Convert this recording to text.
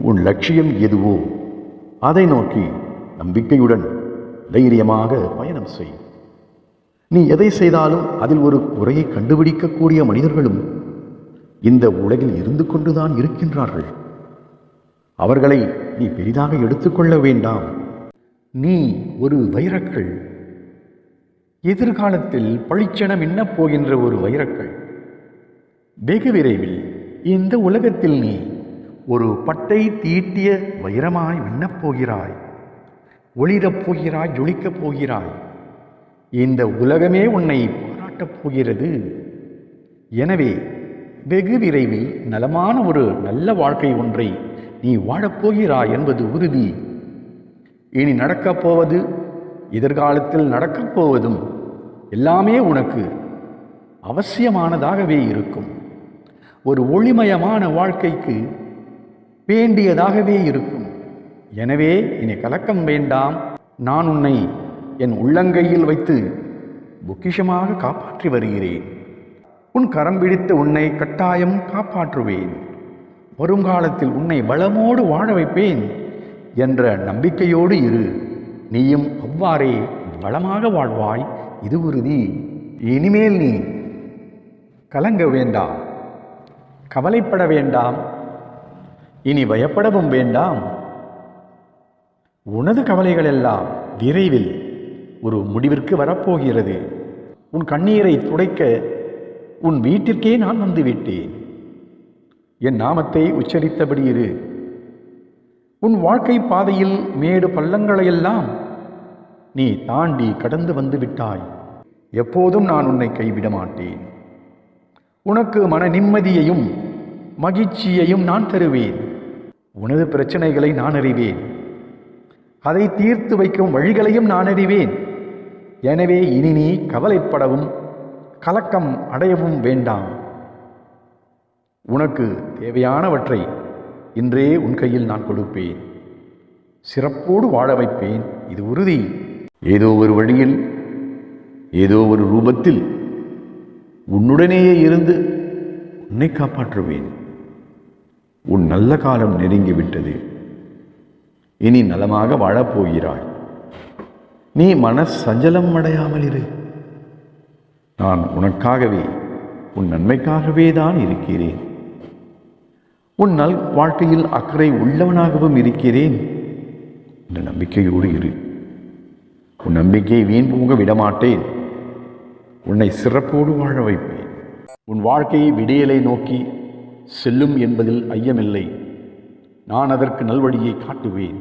உன் லட்சியம் எதுவோ அதை நோக்கி நம்பிக்கையுடன் தைரியமாக பயணம் செய். நீ எதை செய்தாலும் அதில் ஒரு குறையை கண்டுபிடிக்கக்கூடிய மனிதர்களும் இந்த உலகில் இருந்து கொண்டுதான் இருக்கின்றார்கள். அவர்களை நீ பெரிதாக எடுத்துக்கொள்ள வேண்டாம். நீ ஒரு வைரக்கல், எதிர்காலத்தில் பளிச்சென மின்னப் போகின்ற ஒரு வைரக்கல். வெகு விரைவில் இந்த உலகத்தில் நீ ஒரு பட்டை தீட்டிய வைரமாய் மின்னப் போகிறாய், ஒளிரப் போகிறாய், ஜொலிக்கப் போகிறாய். இந்த உலகமே உன்னை பாராட்டப் போகிறது. எனவே வெகு விரைவில் நலமான ஒரு நல்ல வாழ்க்கை ஒன்றை நீ வாழப்போகிறாய் என்பது உறுதி. இனி நடக்கப் போவது, எதிர்காலத்தில் நடக்கப் போவதும் எல்லாமே உனக்கு அவசியமானதாகவே இருக்கும். ஒரு ஒளிமயமான வாழ்க்கைக்கு வேண்டியதாகவே இருக்கும். எனவே இனி கலக்கம் வேண்டாம். நான் உன்னை என் உள்ளங்கையில் வைத்து பொக்கிஷமாக காப்பாற்றி வருகிறேன். உன் கரம் பிடித்து உன்னை கட்டாயம் காப்பாற்றுவேன். வருங்காலத்தில் உன்னை வளமோடு வாழ வைப்பேன் என்ற நம்பிக்கையோடு இரு. நீயும் அவ்வாறே வளமாக வாழ்வாய், இது உறுதி. இனிமேல் நீ கலங்க வேண்டாம், கவலைப்பட வேண்டாம், இனி பயப்படவும் வேண்டாம். உனது கவலைகள் எல்லாம் விரைவில் ஒரு முடிவிற்கு வரப்போகிறது. உன் கண்ணீரை துடைக்க உன் வீட்டிற்கே நான் வந்துவிட்டேன். என் நாமத்தை உச்சரித்தபடி இரு. உன் வாழ்க்கை பாதையில் மேடு பள்ளங்களையெல்லாம் நீ தாண்டி கடந்து வந்து விட்டாய். எப்போதும் நான் உன்னை கைவிட மாட்டேன். உனக்கு மன நிம்மதியையும் மகிழ்ச்சியையும் நான் தருவேன். உனது பிரச்சனைகளை நான் அறிவேன். அதை தீர்த்து வைக்கும் வழிகளையும் நான் அறிவேன். எனவே இனி நீ கவலைப்படவும் கலக்கம் அடையவும் வேண்டாம். உனக்கு தேவையானவற்றை இன்றே உன் கையில் நான் கொடுப்பேன். சிறப்போடு வாழ வைப்பேன், இது உறுதி. ஏதோ ஒரு வழியில், ஏதோ ஒரு ரூபத்தில் உன்னுடனேயே இருந்து உன்னை காப்பாற்றுவேன். உன் நல்ல காலம் நெருங்கிவிட்டது. இனி நலமாக வாழப்போகிறாய். நீ சஞ்சலம் அடையாமல் இரு. நான் உனக்காகவே, உன் நன்மைக்காகவே தான் இருக்கிறேன். உன் நல் வாழ்க்கையில் அக்கறை உள்ளவனாகவும் இருக்கிறேன் என்ற நம்பிக்கையோடு இரு. உன் நம்பிக்கையை வீண் போக விடமாட்டேன். உன்னை சிறப்போடு வாழ வைப்பேன். உன் வாழ்க்கையை விடியலை நோக்கி செல்லும் என்பதில் ஐயமில்லை. நான் அதற்கு நல்வழியை காட்டுவேன்.